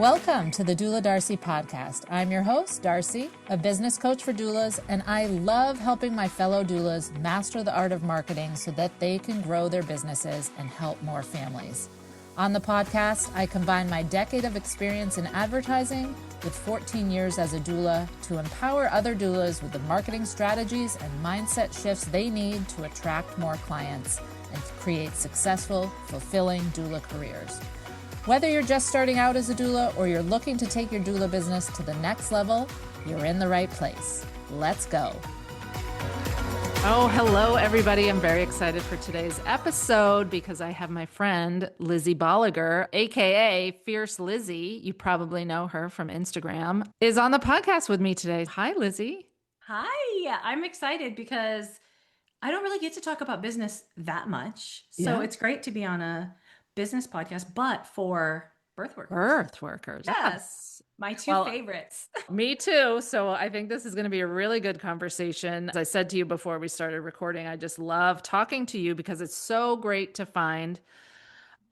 Welcome to the Doula Darcy podcast. I'm your host, Darcy, a business coach for doulas, and I love helping my fellow doulas master the art of marketing so that they can grow their businesses and help more families. On the podcast, I combine my decade of experience in advertising with 14 years as a doula to empower other doulas with the marketing strategies and mindset shifts they need to attract more clients and create successful, fulfilling doula careers. Whether you're just starting out as a doula or you're looking to take your doula business to the next level, you're in the right place. Let's go. Oh, hello, everybody. I'm very excited for today's episode because I have my friend, Lizzie Bolliger, aka Fierce Lizzie. You probably know her from Instagram, is on the podcast with me today. Hi, Lizzie. Hi. I'm excited because I don't really get to talk about business that much. So It's great to be on a business podcast, but for birth workers. Birth workers. Yes. My two favorites. Me too. So I think this is going to be a really good conversation. As I said to you before we started recording, I just love talking to you because it's so great to find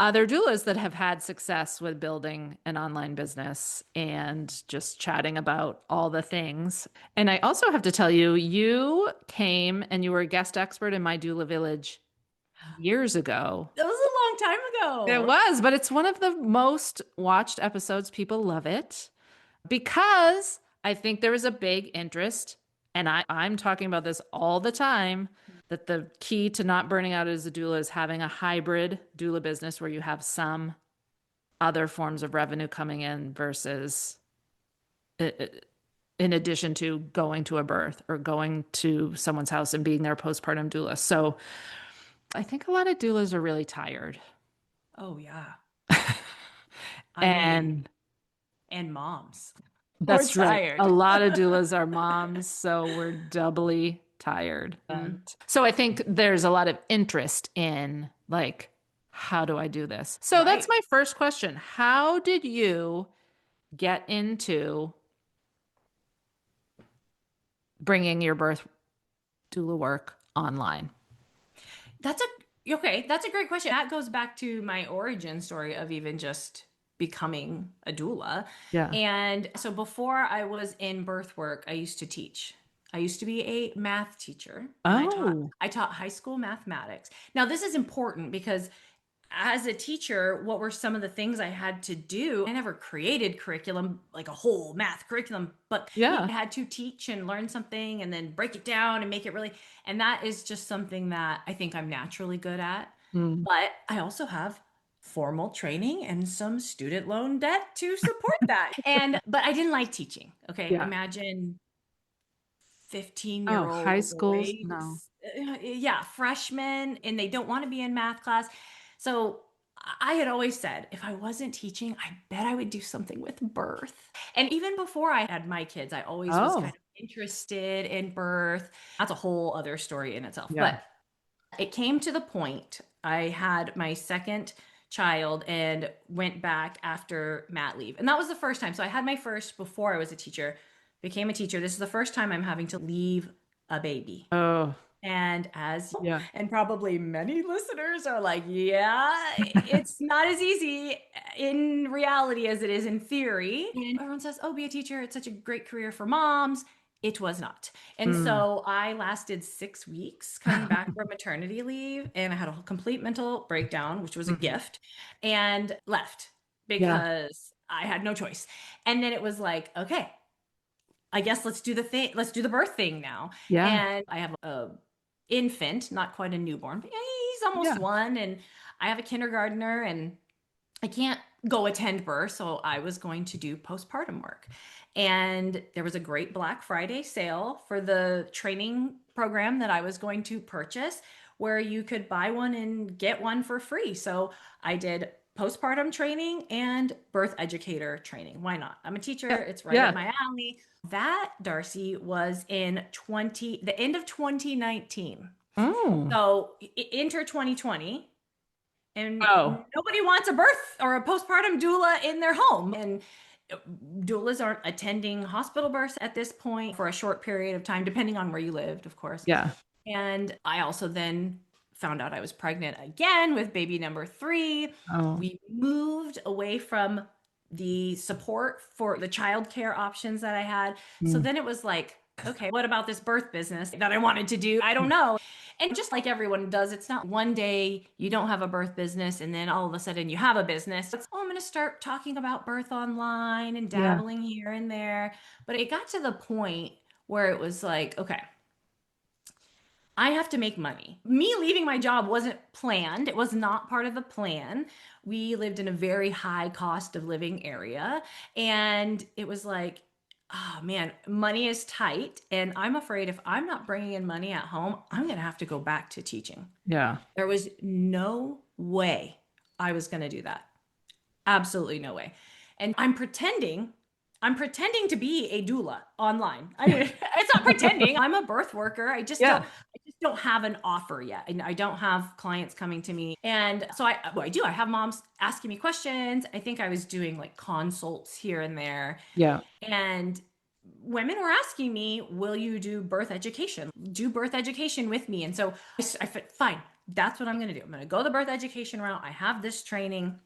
other doulas that have had success with building an online business and just chatting about all the things. And I also have to tell you, you came and you were a guest expert in my doula village years ago. That was a long time ago. It was, but it's one of the most watched episodes. People love it because I think there is a big interest, and I'm talking about this all the time, that the key to not burning out as a doula is having a hybrid doula business where you have some other forms of revenue coming in versus in addition to going to a birth or going to someone's house and being their postpartum doula. So I think a lot of doulas are really tired. Oh, yeah. And moms. That's right. A lot of doulas are moms, so we're doubly tired. So I think there's a lot of interest in, like, how do I do this? So That's my first question. How did you get into bringing your birth doula work online? That's a great question. That goes back to my origin story of even just becoming a doula. Yeah. And so before I was in birth work, I used to teach. I used to be a math teacher. Oh. I taught high school mathematics. Now, this is important because as a teacher, what were some of the things I had to do? I never created curriculum, like a whole math curriculum, but I had to teach and learn something and then break it down and make it really, and that is just something that I think I'm naturally good at. But I also have formal training and some student loan debt to support that. But I didn't like teaching. Okay. Yeah. Imagine 15-year-old high school. boys, no. Freshmen, and they don't want to be in math class. So I had always said, if I wasn't teaching, I bet I would do something with birth. And even before I had my kids, I always was kind of interested in birth. That's a whole other story in itself. Yeah. But it came to the point I had my second child and went back after mat leave. And that was the first time. So I had my first before I was a teacher, became a teacher. This is the first time I'm having to leave a baby. Oh. And and probably many listeners are like, it's not as easy in reality as it is in theory. And everyone says, oh, be a teacher. It's such a great career for moms. It was not. And so I lasted 6 weeks coming back from maternity leave, and I had a complete mental breakdown, which was a gift, and left because I had no choice. And then it was like, okay, I guess let's do the thing. Let's do the birth thing now. Yeah. And I have a infant, not quite a newborn, but he's almost 1. And I have a kindergartner and I can't go attend birth. So I was going to do postpartum work. And there was a great Black Friday sale for the training program that I was going to purchase where you could buy one and get one for free. So I did postpartum training and birth educator training. Why not? I'm a teacher. It's right up my alley. That, Darcy, was in the end of 2019. So enter 2020, and nobody wants a birth or a postpartum doula in their home. And doulas aren't attending hospital births at this point for a short period of time, depending on where you lived, of course. Yeah. And I also then found out I was pregnant again with baby number 3. We moved away from the support for the childcare options that I had. So Mm. then it was like, okay, what about this birth business that I wanted to do? I don't know. And just like everyone does, it's not one day you don't have a birth business and then all of a sudden you have a business. It's, oh, I'm going to start talking about birth online and dabbling here and there. But it got to the point where it was like, okay, I have to make money. Me leaving my job wasn't planned. It was not part of the plan. We lived in a very high cost of living area. And it was like, oh man, money is tight. And I'm afraid if I'm not bringing in money at home, I'm going to have to go back to teaching. Yeah. There was no way I was going to do that. Absolutely no way. And I'm pretending to be a doula online. I mean, it's not pretending. I'm a birth worker. I just don't have an offer yet. And I don't have clients coming to me. And so I do. I have moms asking me questions. I think I was doing like consults here and there. Yeah. And women were asking me, will you do birth education? Do birth education with me. And so I said, fine, that's what I'm going to do. I'm going to go the birth education route. I have this training.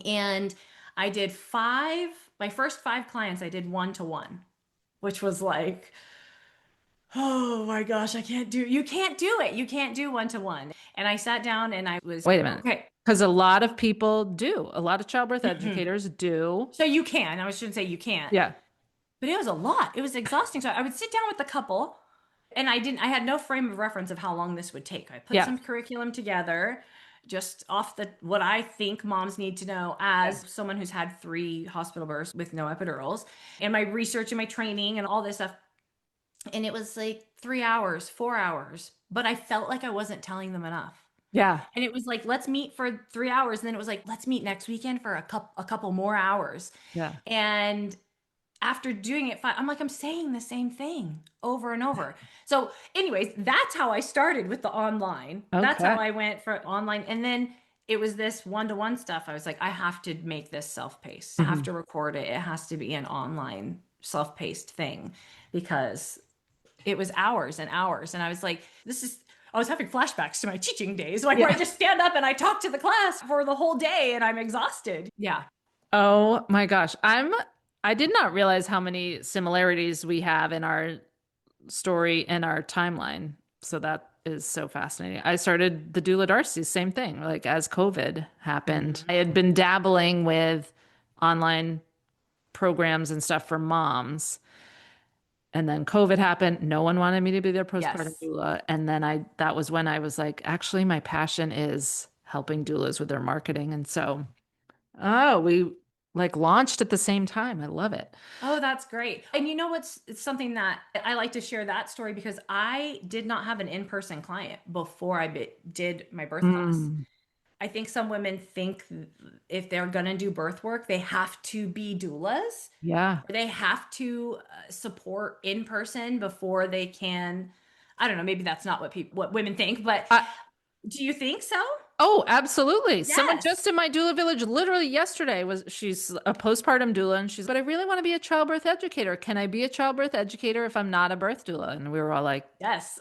And I did my first 5 clients, I did 1-to-1, which was like, oh my gosh, you can't do it. You can't do 1-to-1. And I sat down and I was, wait a minute. Okay. Because a lot of people do. A lot of childbirth educators do. So you can. I shouldn't say you can't. Yeah. But it was a lot. It was exhausting. So I would sit down with the couple and I had no frame of reference of how long this would take. I put some curriculum together just off what I think moms need to know as someone who's had 3 hospital births with no epidurals, and my research and my training and all this stuff. And it was like 3 hours, 4 hours, but I felt like I wasn't telling them enough. Yeah. And it was like, let's meet for 3 hours. And then it was like, let's meet next weekend for a couple more hours. Yeah. And after doing it, I'm like, I'm saying the same thing over and over. So anyways, that's how I started with the online. Okay. That's how I went for online. And then it was this 1-to-1 stuff. I was like, I have to make this self-paced. I have to record it. It has to be an online self-paced thing because it was hours and hours. And I was like, I was having flashbacks to my teaching days, where I just stand up and I talk to the class for the whole day and I'm exhausted. Yeah. Oh my gosh. I did not realize how many similarities we have in our story and our timeline. So that is so fascinating. I started the Doula Darcy, same thing, like as COVID happened. I had been dabbling with online programs and stuff for moms. And then COVID happened. No one wanted me to be their postpartum doula. And then that was when I was like, actually, my passion is helping doulas with their marketing. And so, we like launched at the same time. I love it. Oh, that's great. And you know it's something that I like to share that story because I did not have an in-person client before I did my birth class. I think some women think if they're going to do birth work, they have to be doulas. Yeah. They have to support in person before they can. I don't know. Maybe that's not what women think, but do you think so? Oh, absolutely. Yes. Someone just in my doula village, literally yesterday, she's a postpartum doula and but I really want to be a childbirth educator. Can I be a childbirth educator if I'm not a birth doula? And we were all like, yes.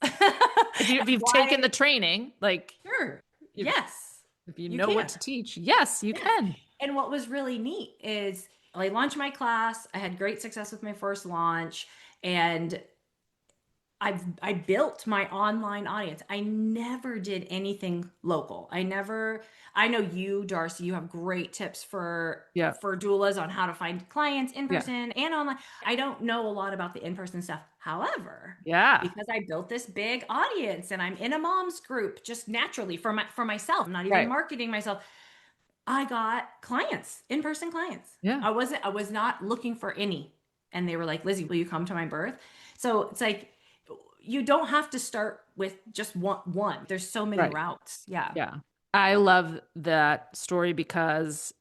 if you've taken the training, like, sure. Yes. If you know what to teach, yes, you can. And what was really neat is I launched my class. I had great success with my first launch and I built my online audience. I never did anything local. I know you, Darcy, you have great tips for doulas on how to find clients in person and online. I don't know a lot about the in-person stuff. However, because I built this big audience and I'm in a mom's group just naturally for myself, I'm not even marketing myself. I got clients, in-person clients. Yeah. I was not looking for any. And they were like, Lizzie, will you come to my birth? So it's like, you don't have to start with just one. There's so many routes. Yeah. Yeah. I love that story because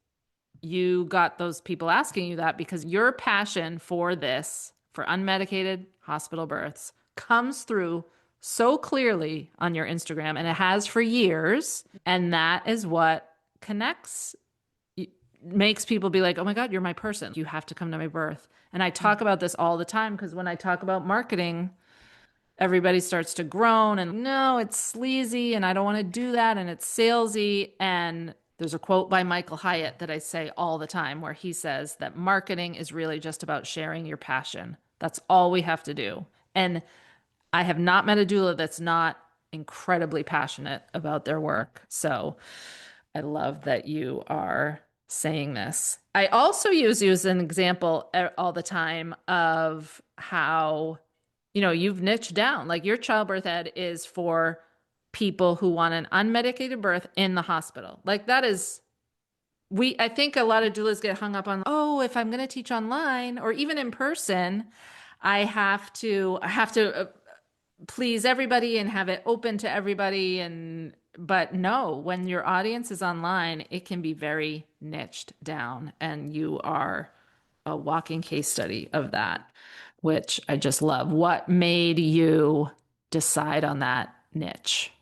you got those people asking you that because your passion for this, for unmedicated hospital births, comes through so clearly on your Instagram, and it has for years. And that is what connects, makes people be like, oh my God, you're my person. You have to come to my birth. And I talk about this all the time because when I talk about marketing, everybody starts to groan and no, it's sleazy and I don't want to do that and it's salesy. And There's a quote by Michael Hyatt that I say all the time where he says that marketing is really just about sharing your passion. That's all we have to do. And I have not met a doula that's not incredibly passionate about their work. So I love that you are saying this. I also use you as an example all the time of how, you've niched down. Like your childbirth ed is for people who want an unmedicated birth in the hospital. Like that is, I think a lot of doulas get hung up on, oh, if I'm going to teach online or even in person, I have to please everybody and have it open to everybody. But no, when your audience is online, it can be very niched down, and you are a walking case study of that, which I just love. What made you decide on that niche?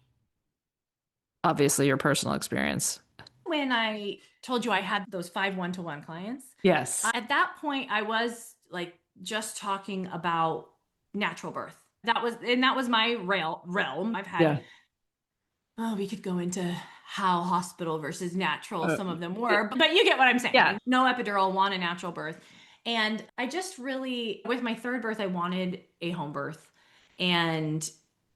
Obviously your personal experience. When I told you I had those 5 one-to-one clients. Yes. At that point, I was like just talking about natural birth. That was my realm. I've had, we could go into how hospital versus natural some of them were, but you get what I'm saying. Yeah. No epidural, want a natural birth. And I just really, with my 3rd birth, I wanted a home birth. And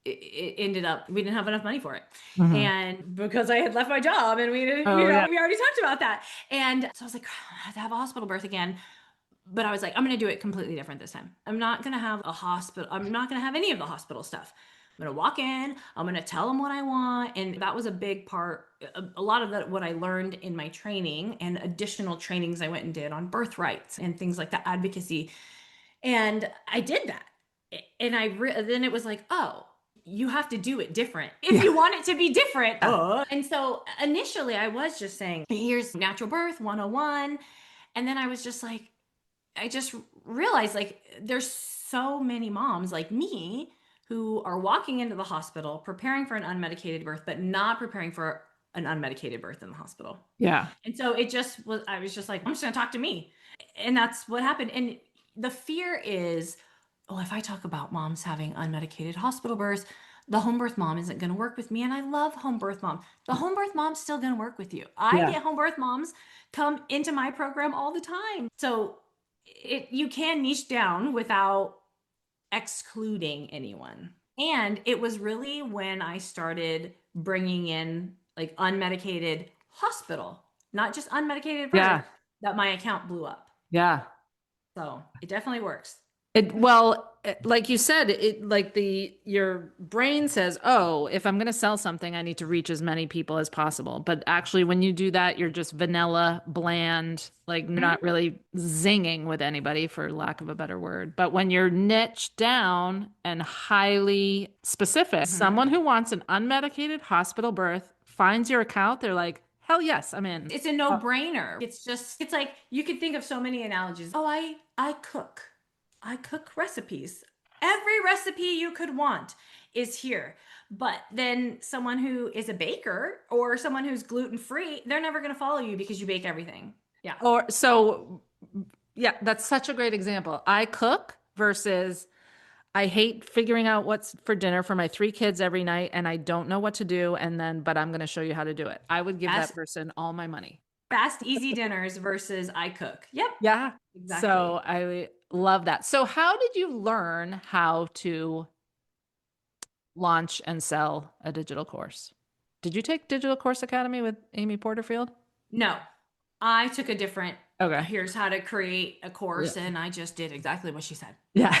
it ended up, we didn't have enough money for it. Mm-hmm. And because I had left my job and we already talked about that. And so I was like, I have to have a hospital birth again. But I was like, I'm going to do it completely different this time. I'm not going to have a hospital. I'm not going to have any of the hospital stuff. I'm going to walk in, I'm going to tell them what I want. And that was a big part, a lot of that, what I learned in my training and additional trainings I went and did on birth rights and things like that, advocacy. And I did that. And then it was like, oh, you have to do it different if you want it to be different. And so initially I was just saying, here's natural birth 101. And then I was just like, I just realized like there's so many moms like me who are walking into the hospital, preparing for an unmedicated birth, but not preparing for an unmedicated birth in the hospital. Yeah. And so I was just like, I'm just going to talk to me. And that's what happened. And the fear is, oh, if I talk about moms having unmedicated hospital births, the home birth mom isn't going to work with me. And I love home birth mom. The home birth mom's still going to work with you. I get home birth moms come into my program all the time. So you can niche down without excluding anyone. And it was really when I started bringing in like unmedicated hospital, not just unmedicated birth, that my account blew up. Yeah. So it definitely works. Like you said, your brain says, oh, if I'm going to sell something, I need to reach as many people as possible. But actually, when you do that, you're just vanilla, bland, like not really zinging with anybody, for lack of a better word. But when you're niche down and highly specific, someone who wants an unmedicated hospital birth finds your account, they're like, hell yes, I'm in. It's a no-brainer. It's like, you could think of so many analogies. Oh, I cook recipes. Every recipe you could want is here. But then someone who is a baker or someone who's gluten-free, they're never going to follow you because you bake everything. Yeah. That's such a great example. I cook versus I hate figuring out what's for dinner for my 3 kids every night, and I don't know what to do. But I'm going to show you how to do it. I would give that person all my money. Fast, easy dinners versus I cook. Yep. Yeah. Exactly. So I love that. So how did you learn how to launch and sell a digital course? Did you take Digital Course Academy with Amy Porterfield? No, I took a different, okay, here's how to create a course. And I just did exactly what she said. Yeah.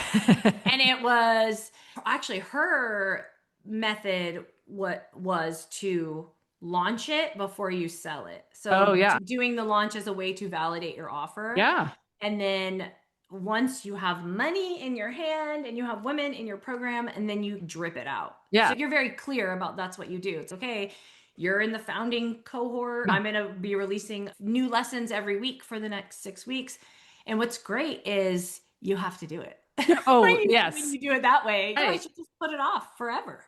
And it was actually her method, what was to launch it before you sell it. So doing the launch as a way to validate your offer. Yeah. And then once you have money in your hand and you have women in your program, and then you drip it out. Yeah. So you're very clear about that's what you do. It's okay. You're in the founding cohort. I'm going to be releasing new lessons every week for the next 6 weeks. And what's great is you have to do it. Oh, yes. When you do it that way, right. You should just put it off forever.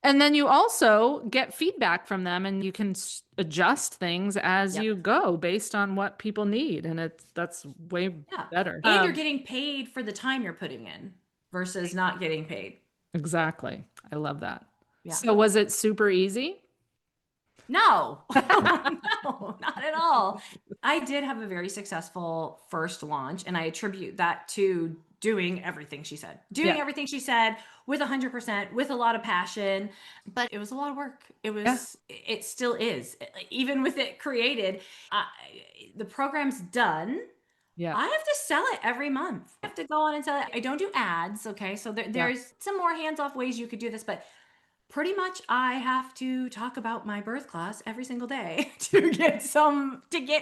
And then you also get feedback from them, and you can adjust things as you go based on what people need. And that's way better. And you're getting paid for the time you're putting in versus not getting paid. Exactly. I love that. Yeah. So was it super easy? No, no, not at all. I did have a very successful first launch, and I attribute that to doing everything she said, everything she said with 100%, with a lot of passion, but it was a lot of work. It still is, even with it created. The program's done. Yeah. I have to sell it every month. I have to go on and sell it. I don't do ads. Okay. So there's some more hands-off ways you could do this, but pretty much I have to talk about my birth class every single day to get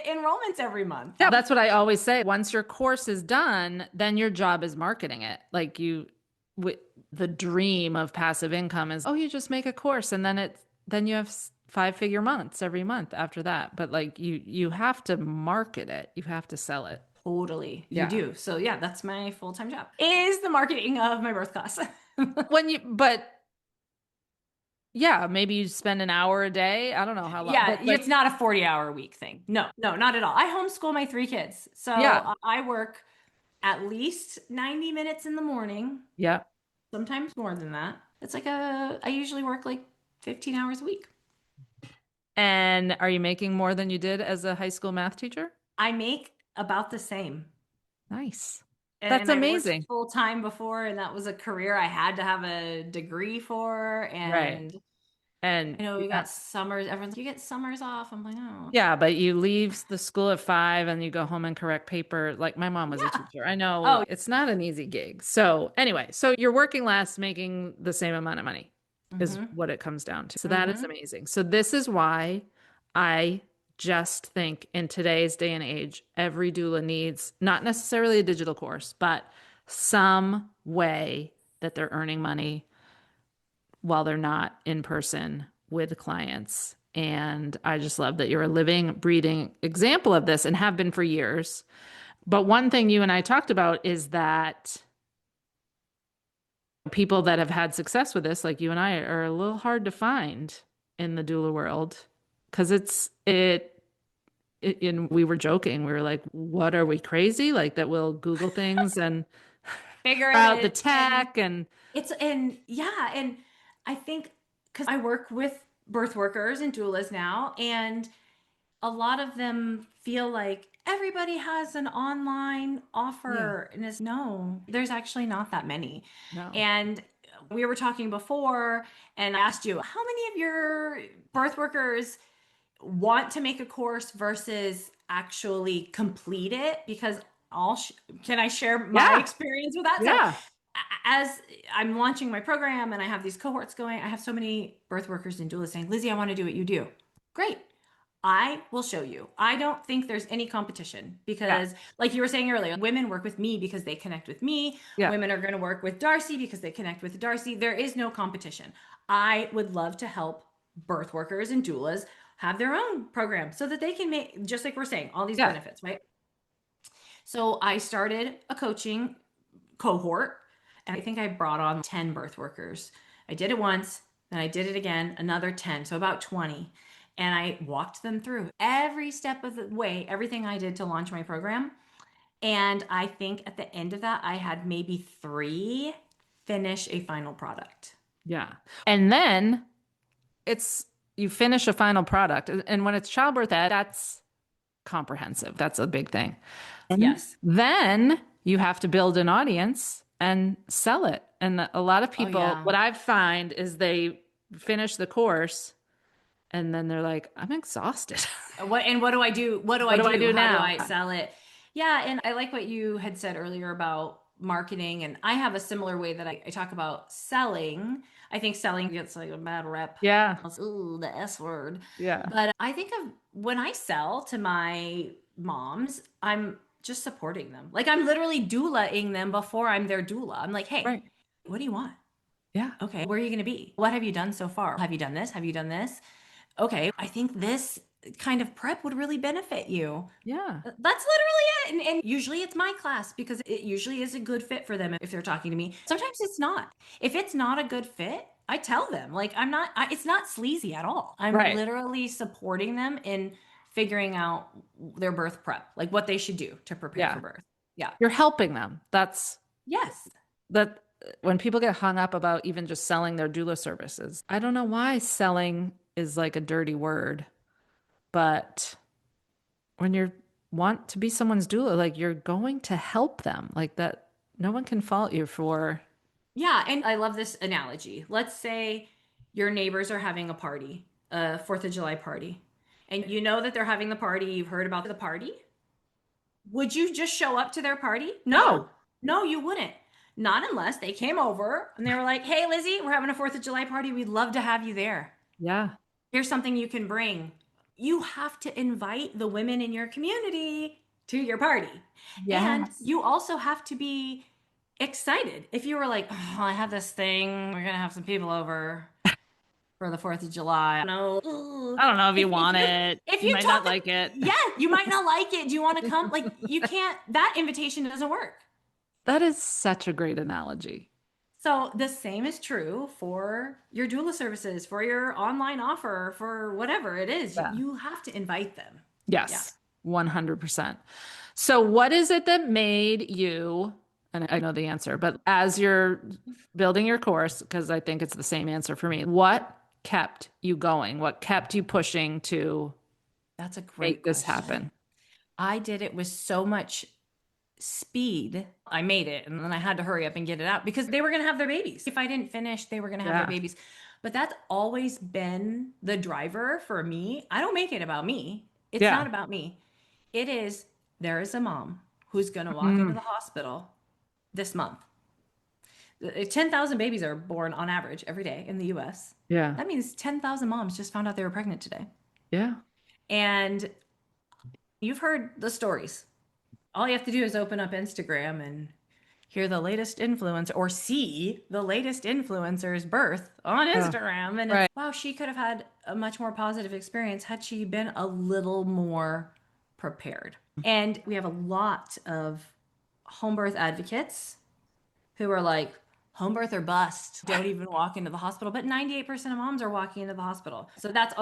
enrollments every month. Yeah, that's what I always say. Once your course is done, then your job is marketing it. Like the dream of passive income is, you just make a course and then you have 5-figure months every month after that. But like you have to market it. You have to sell it. Totally. You do. So yeah, that's my full-time job, is the marketing of my birth class. Yeah, maybe you spend an hour a day. I don't know how long. Yeah, it's not a 40-hour week thing. No, not at all. I homeschool my 3 kids. So I work at least 90 minutes in the morning. Yeah. Sometimes more than that. It's like I usually work like 15 hours a week. And are you making more than you did as a high school math teacher? I make about the same. Nice. That's amazing. I worked full time before, and that was a career I had to have a degree for. And we got summers. Everyone's like, you get summers off. I'm like, oh. Yeah, but you leave the school at 5 and you go home and correct paper. Like my mom was a teacher. I know it's not an easy gig. So anyway, so you're working less, making the same amount of money is what it comes down to. So that is amazing. So this is why I just think in today's day and age, every doula needs not necessarily a digital course, but some way that they're earning money while they're not in person with clients. And I just love that you're a living, breathing example of this and have been for years. But one thing you and I talked about is that people that have had success with this, like you and I, are a little hard to find in the doula world. Because and we were joking. We were like, what are we, crazy? Like that we'll Google things and figure out the tech and I think because I work with birth workers and doulas now, and a lot of them feel like everybody has an online offer, and there's actually not that many. No. And we were talking before, and I asked you, how many of your birth workers want to make a course versus actually complete it? Because can I share my experience with that? Yeah. So, as I'm launching my program and I have these cohorts going, I have so many birth workers and doulas saying, Lizzie, I want to do what you do. Great. I will show you. I don't think there's any competition because like you were saying earlier, women work with me because they connect with me. Yeah. Women are going to work with Darcy because they connect with Darcy. There is no competition. I would love to help birth workers and doulas have their own program so that they can make, just like we're saying, all these benefits, right? So I started a coaching cohort, and I think I brought on 10 birth workers. I did it once, then I did it again, another 10, so about 20. And I walked them through every step of the way, everything I did to launch my program. And I think at the end of that, I had maybe 3 finish a final product. Yeah. And then you finish a final product. And when it's childbirth ed, that's comprehensive. That's a big thing. Yes. Then you have to build an audience and sell it. And a lot of people, what I find is they finish the course and then they're like, I'm exhausted. What do I do? What do I do now? How do I sell it? Yeah. And I like what you had said earlier about marketing. And I have a similar way that I talk about selling. I think selling gets like a bad rep. Yeah. Ooh, the S word. Yeah. But I think of when I sell to my moms, I'm just supporting them. Like I'm literally doulaing them before I'm their doula. I'm like, hey, what do you want? Yeah. Okay. Where are you going to be? What have you done so far? Have you done this? Have you done this? Okay. I think this kind of prep would really benefit you. Yeah. That's literally it. And usually it's my class because it usually is a good fit for them if they're talking to me. Sometimes it's not. If it's not a good fit, I tell them, like, it's not sleazy at all. I'm literally supporting them in figuring out their birth prep, like what they should do to prepare for birth. Yeah. You're helping them. Yes. When people get hung up about even just selling their doula services, I don't know why selling is like a dirty word, but when you want to be someone's doula, like you're going to help them like that. No one can fault you for. Yeah. And I love this analogy. Let's say your neighbors are having a party, a 4th of July party, and you know that they're having the party. You've heard about the party. Would you just show up to their party? No, no, you wouldn't. Not unless they came over and they were like, hey, Lizzie, we're having a 4th of July party. We'd love to have you there. Yeah. Here's something you can bring. You have to invite the women in your community to your party. Yes. And you also have to be excited. If you were like, oh, I have this thing, we're going to have some people over for the 4th of July. No. I don't know if you want it. If you you might not like it. Yeah, you might not like it. Do you want to come? Like, you can't, that invitation doesn't work. That is such a great analogy. So the same is true for your doula services, for your online offer, for whatever it is. Yeah. You have to invite them. Yes, yeah. 100%. So what is it that made you, and I know the answer, but as you're building your course, because I think it's the same answer for me, what kept you going? What kept you pushing to That's a great make this happen? I did it with so much speed. I made it, and then I had to hurry up and get it out because they were going to have their babies. If I didn't finish, they were going to have their babies. But that's always been the driver for me. I don't make it about me. It's not about me. It is, there is a mom who's going to walk into the hospital this month. 10,000 babies are born on average every day in the US. Yeah. That means 10,000 moms just found out they were pregnant today. Yeah. And you've heard the stories. All you have to do is open up Instagram and hear the latest influencer or see the latest influencer's birth on Instagram. And it's, wow, she could have had a much more positive experience had she been a little more prepared. And we have a lot of home birth advocates who are like, home birth or bust, don't even walk into the hospital. But 98% of moms are walking into the hospital. So that's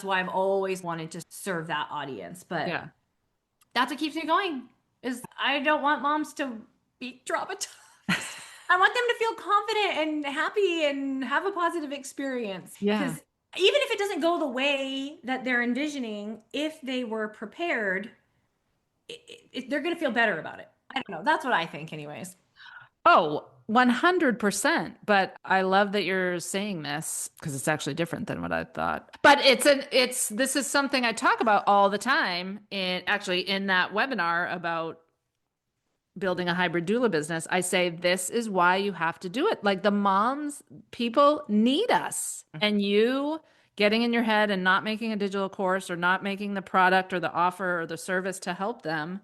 why I've always wanted to serve that audience. But that's what keeps me going, is I don't want moms to be traumatized. I want them to feel confident and happy and have a positive experience. Yeah. Because even if it doesn't go the way that they're envisioning, if they were prepared, they're going to feel better about it. I don't know. That's what I think anyways. Oh, 100%. But I love that you're saying this because it's actually different than what I thought. But this is something I talk about all the time in that webinar about building a hybrid doula business. I say, this is why you have to do it. Like, the moms, people need us. And you getting in your head and not making a digital course or not making the product or the offer or the service to help them,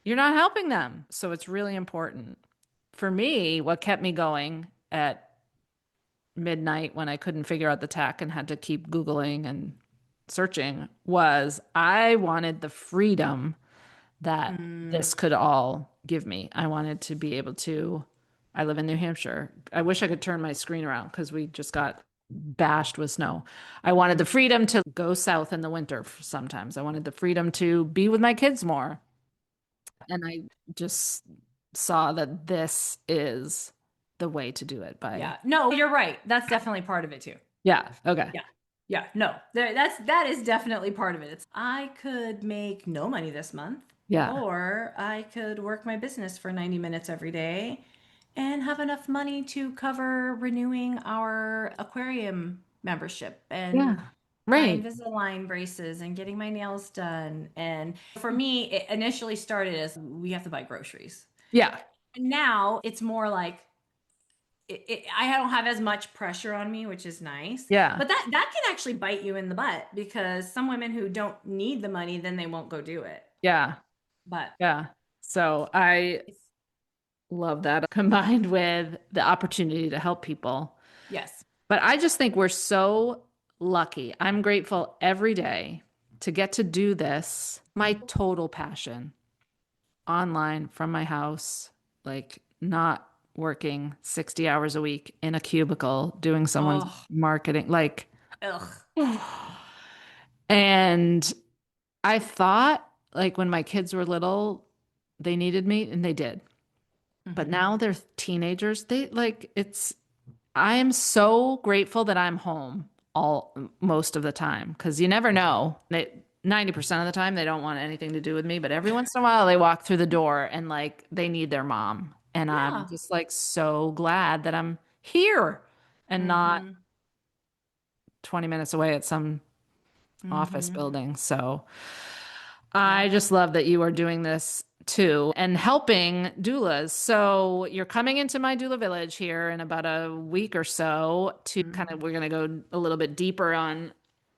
you're not helping them. So it's really important. For me, what kept me going at midnight when I couldn't figure out the tech and had to keep Googling and searching was I wanted the freedom that this could all give me. I wanted to be able to, I live in New Hampshire. I wish I could turn my screen around because we just got bashed with snow. I wanted the freedom to go south in the winter sometimes. I wanted the freedom to be with my kids more. And I just saw that this is the way to do it. No, you're right. That's definitely part of it too. Yeah. Okay. No, that is definitely part of it. I could make no money this month. Yeah. Or I could work my business for 90 minutes every day and have enough money to cover renewing our aquarium membership and my Invisalign braces and getting my nails done. And for me, it initially started as we have to buy groceries. Yeah. Now it's more like I don't have as much pressure on me, which is nice. Yeah. But that can actually bite you in the butt because some women who don't need the money, then they won't go do it. Yeah. But yeah. So I love that combined with the opportunity to help people. Yes. But I just think we're so lucky. I'm grateful every day to get to do this. My total passion. Online from my house, like not working 60 hours a week in a cubicle doing someone's marketing, like, and I thought, like, when my kids were little, they needed me, and they did. But now they're teenagers. I am so grateful that I'm home most of the time, because you never know. 90% of the time they don't want anything to do with me, but every once in a while they walk through the door and like they need their mom. And I'm Yeah. just like so glad that I'm here and not Mm-hmm. 20 minutes away at some office Mm-hmm. building. So Yeah. I just love that you are doing this too and helping doulas. So you're coming into my doula village here in about a week or so to kind of, we're going to go a little bit deeper on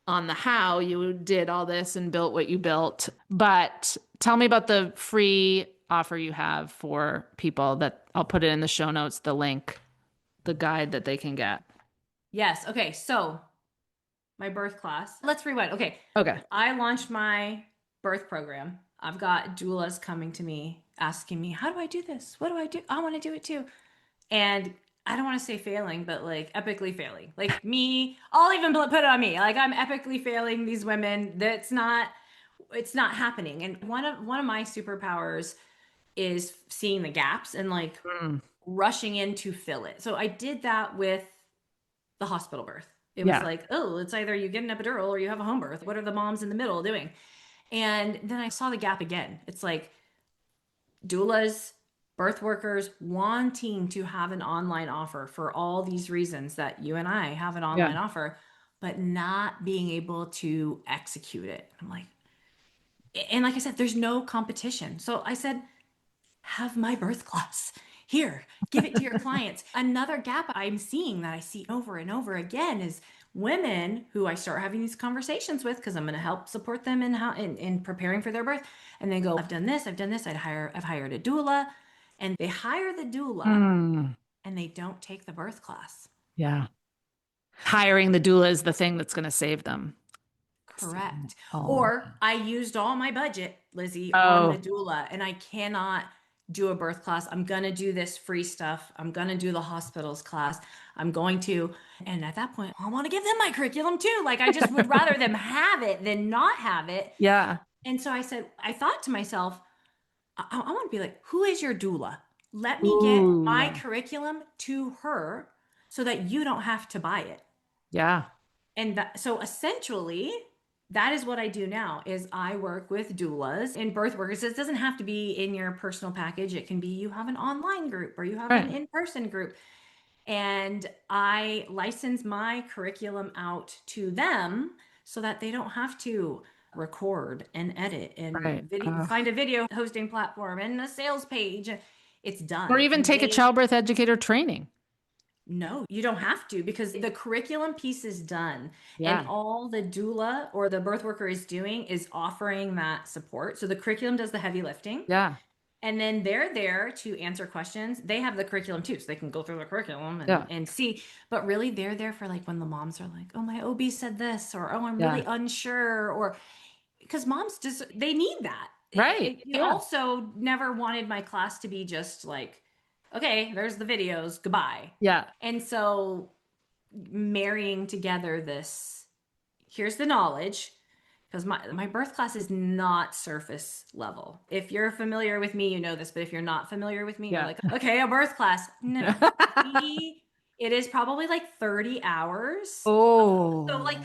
the how you did all this and built what you built. But tell me about the free offer you have for people that I'll put it in the show notes, the link, the guide that they can get. Yes. Okay. So my birth class. Let's rewind. Okay. Okay. I launched my birth program. I've got doulas coming to me asking me, how do I do this? What do I do? I want to do it too. And I don't want to say failing, but like epically failing. Like me, I'll even put it on me. Like I'm epically failing these women. It's not happening. And one of my superpowers is seeing the gaps and like rushing in to fill it. So I did that with the hospital birth. It was like, oh, it's either you get an epidural or you have a home birth. What are the moms in the middle doing? And then I saw the gap again. It's like doulas, birth workers wanting to have an online offer for all these reasons that you and I have an online offer, but not being able to execute it. I'm like, and like I said, there's no competition. So I said, have my birth class here, give it to your clients. Another gap I'm seeing that I see over and over again is women who I start having these conversations with because I'm going to help support them in preparing for their birth. And they go, I've done this. I've hired a doula, and they hire the doula and they don't take the birth class. Yeah. Hiring the doula is the thing that's going to save them. Correct. Or I used all my budget, Lizzie, on the doula, and I cannot do a birth class. I'm going to do this free stuff. I'm going to do the hospitals class. I'm going to, and at that point, I want to give them my curriculum too. Like I just would rather them have it than not have it. Yeah. And so I thought to myself, I want to be like, who is your doula? Let me get my curriculum to her so that you don't have to buy it. Yeah. And so essentially, that is what I do now is I work with doulas and birth workers. It doesn't have to be in your personal package. It can be you have an online group or you have an in-person group. And I license my curriculum out to them so that they don't have to record and edit and find a video hosting platform and a sales page. It's done. Or even take a childbirth educator training. No, you don't have to because the curriculum piece is done. And all the doula or the birth worker is doing is offering that support. So the curriculum does the heavy lifting. Yeah. And then they're there to answer questions. They have the curriculum too, so they can go through the curriculum and see. But really, they're there for like when the moms are like, oh, my OB said this, or oh, I'm really unsure, or because moms they need that. Right. They also never wanted my class to be just like, okay, there's the videos, goodbye. Yeah. And so marrying together this, here's the knowledge, because my birth class is not surface level. If you're familiar with me, you know this, but if you're not familiar with me, you're like, okay, a birth class. No. It is probably like 30 hours. Oh. So like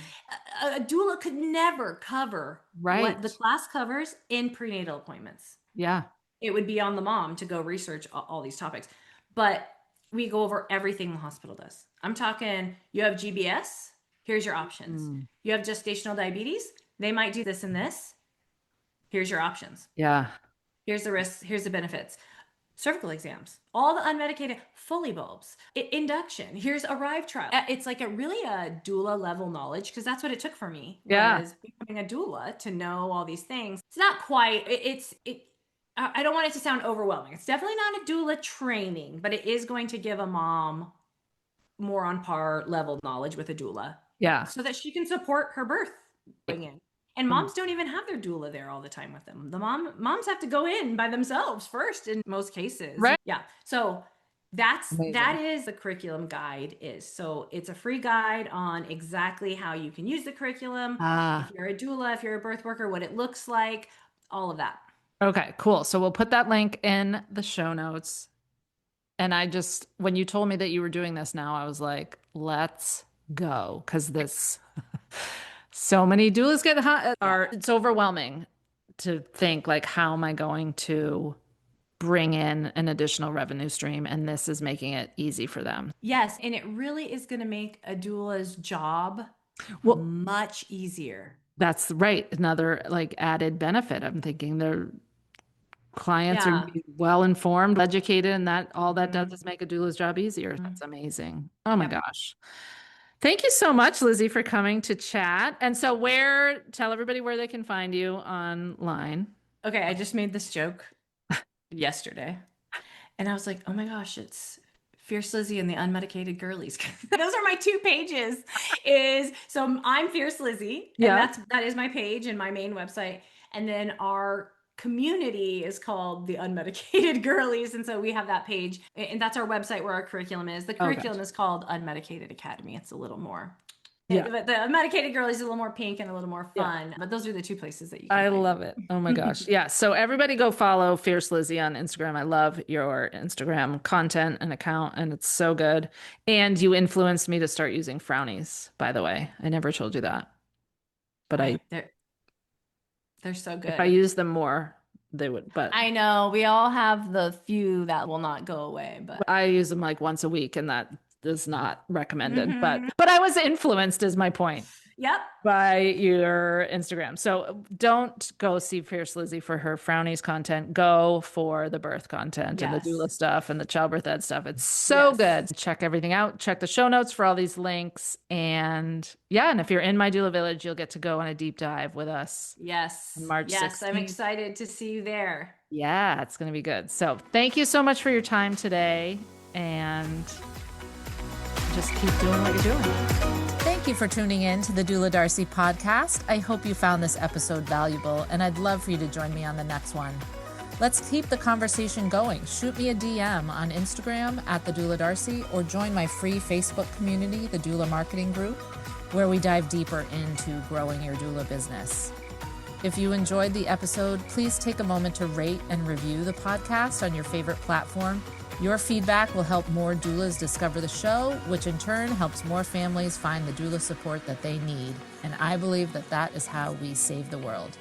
a doula could never cover what the class covers in prenatal appointments. Yeah. It would be on the mom to go research all these topics. But we go over everything the hospital does. I'm talking, you have GBS, here's your options. You have gestational diabetes, they might do this and this. Here's your options. Yeah. Here's the risks, here's the benefits. Cervical exams, all the unmedicated, fully bulbs, induction, here's Arrive trial. It's like a doula level knowledge, because that's what it took for me. Was becoming a doula to know all these things. It's not quite, I don't want it to sound overwhelming. It's definitely not a doula training, but it is going to give a mom more on par level knowledge with a doula. Yeah. So that she can support her birth going in. And moms don't even have their doula there all the time with them. The moms have to go in by themselves first in most cases. Right. Yeah. So that is the curriculum guide is. So it's a free guide on exactly how you can use the curriculum. If you're a doula, if you're a birth worker, what it looks like, all of that. Okay, cool. So we'll put that link in the show notes. And when you told me that you were doing this now, I was like, let's go, because this so many doulas it's overwhelming to think like, how am I going to bring in an additional revenue stream? And this is making it easy for them. Yes. And it really is going to make a doula's job much easier. That's right. Another like added benefit. I'm thinking their clients are well informed, educated, and that all that does is make a doula's job easier. That's amazing. Oh my gosh. Thank you so much, Lizzie, for coming to chat. And so tell everybody where they can find you online. Okay. I just made this joke yesterday and I was like, oh my gosh, it's Fierce Lizzie and the Unmedicated Girlies. Those are my 2 pages. So I'm Fierce Lizzie, and that is my page and my main website. And then our community is called the Unmedicated Girlies. And so we have that page, and that's our website where our curriculum is. The curriculum is called Unmedicated Academy. It's a little more, but the Unmedicated Girlies is a little more pink and a little more fun. But those are the 2 places that you can find love it. Oh my gosh. Yeah. So everybody go follow Fierce Lizzie on Instagram. I love your Instagram content and account, and it's so good. And you influenced me to start using frownies, by the way. I never told you that, but they're so good. If I use them more, they would, but I know we all have the few that will not go away, but I use them like once a week, and that is not recommended, but I was influenced, is my point. Yep. By your Instagram. So don't go see Fierce Lizzie for her frownies content. Go for the birth content and the doula stuff and the childbirth ed stuff. It's so good. Check everything out. Check the show notes for all these links. And and if you're in my doula village, you'll get to go on a deep dive with us. Yes. On March 16th. I'm excited to see you there. Yeah, it's going to be good. So thank you so much for your time today, and just keep doing what you're doing. Thank you for tuning in to the Doula Darcy podcast. I hope you found this episode valuable, and I'd love for you to join me on the next one. Let's keep the conversation going. Shoot me a DM on Instagram at the Doula Darcy, or join my free Facebook community, the Doula Marketing Group, where we dive deeper into growing your doula business. If you enjoyed the episode, please take a moment to rate and review the podcast on your favorite platform. Your feedback will help more doulas discover the show, which in turn helps more families find the doula support that they need. And I believe that that is how we save the world.